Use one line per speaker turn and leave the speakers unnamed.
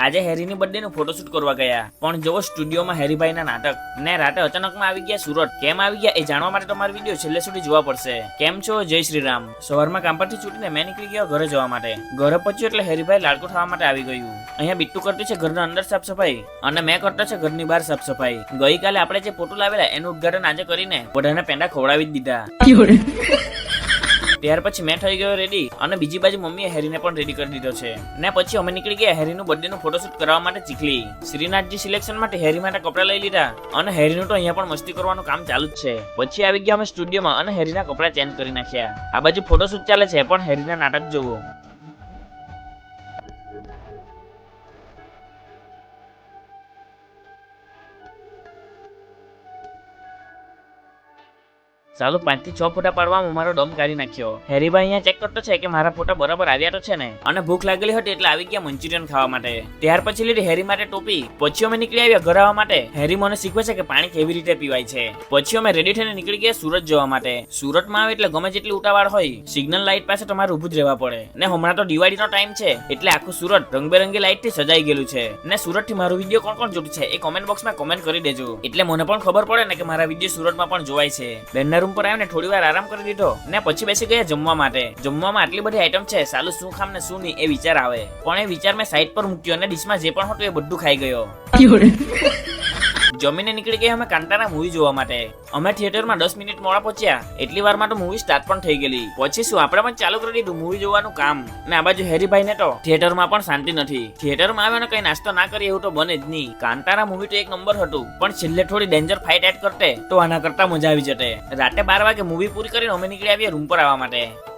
આજે હેરીની બર્થડે નું ફોટોશૂટ કરવા ગયા, પણ જો સ્ટુડિયોમાં હેરીભાઈ ના નાટક ને રાતે અચાનકમાં આવી ગયા સુરત. કેમ આવી ગયા એ જાણવા માટે તમારો વિડીયો છેલ્લે સુધી જોવા પડશે. કેમ છો? જય શ્રી રામ. સવારમાં કામ પરથી છૂટીને મેં નીકળી ગયો ઘરે જવા માટે. ઘરે પહોંચ્યો એટલે હેરીભાઈ લાડકો થવા માટે આવી ગયું. અહીંયા બિટ્ટુ કરતી છે ઘરના અંદર સાફ સફાઈ અને મેં કરતો છે ઘરની બહાર સાફ સફાઈ. ગઈકાલે આપણે જે ફોટો લાવેલા એનું ઉદ્ઘાટન આજે કરીને બધાને પેંડા ખવડાવી જ દીધા. ત્યાર પછી મેં થઈ ગયો રેડી અને બીજી બાજુ મમ્મીએ હેરીને પણ રેડી કરી દીધો છે. ને પછી અમે નીકળી ગયા હેરીનું બર્થડે નું ફોટોશૂટ કરવા માટે ચીખલી. શ્રીનાથજી સિલેક્શન માટે હેરી માટે કપડા લઈ લીધા અને હેરીનું તો અહીંયા પણ મસ્તી કરવાનું કામ ચાલુ જ છે. પછી આવી ગયા અમે સ્ટુડિયોમાં અને હેરીના કપડા ચેન્જ કરી નાખ્યા. આ બાજુ ફોટોશૂટ ચાલે છે પણ હેરીના નાટક જોવો. ચાલો 5 થી 6 ફોટા પાડવામાં મારો દમ કાઢી નાખ્યો. હેરીભાઈ અહીંયા ચેક કરતો છે કે મારા ફોટા બરાબર આવ્યા તો છે ને, અને ભૂખ લાગેલી હતી એટલે આવી ગયા મંચુરિયન ખાવા માટે. ત્યાર પછી લીધી હેરી માટે ટોપી. પછી અમે નીકળી આવ્યા ઘર આવવા માટે. હેરી મને શીખવે છે કે પાણી કેવી રીતે પીવાય છે. પછી અમે રેડી થઈને નીકળી ગયા સુરત જવા માટે. સુરતમાં આવે એટલે ગમે જેટલી ઉતાવળ હોય, સિગ્નલ લાઇટ પાસે તમારે ઊભું જ રહેવા પડે. ને હમણાં તો દિવાળીનો ટાઈમ છે એટલે આખું સુરત રંગબેરંગી લાઇટ થી સજાઈ ગયેલું છે. ને સુરત થી મારો વિડીયો કોણ કોણ જોતું છે એ કોમેન્ટ બોક્સમાં કોમેન્ટ કરી દેજો, એટલે મને પણ ખબર પડે ને કે મારા વિડીયો સુરતમાં પણ જોવાય છે. બેનના રૂમ પર આવીને થોડી વાર આરામ કરી દીધો ને પછી બેસી ગયા જમવા માટે. જમવામાં આટલી બધી આઈટમ છે, સાલું શું ખામ ને શું નહીં એ વિચાર આવે, પણ એ વિચાર મેં સાઈડ પર મૂક્યો અને ડીશમાં જે પણ હતું એ બધું ખાઈ ગયો. જમીને નીકળી ગયા અમે કાંતારા મૂવી જોવા માટે. અમે થિયેટરમાં 10 મિનિટ મોડા પહોંચ્યા. એટલી વારમાં તો મૂવી સ્ટાર્ટ પણ થઈ ગયેલી. પછી શું આપણે પણ ચાલુ કરી દીધું મૂવી જોવાનું કામ. ને આ બાજુ હેરીભાઈ ને તો થિયેટરમાં પણ શાંતિ નથી. થિયેટરમાં આવ્યો ને કઈ નાસ્તો ના કરીએ એવું તો બને જ નહીં. કાંતારા મૂવી તો એક નંબર હતું, પણ છેલ્લે થોડી ડેન્જર ફાઇટ એડ કરતે તો આના કરતા મજા આવી જતે. રાતે 12 વાગે મૂવી પૂરી કરીને અમે નીકળી આવ્યા રૂમ પર આવવા માટે.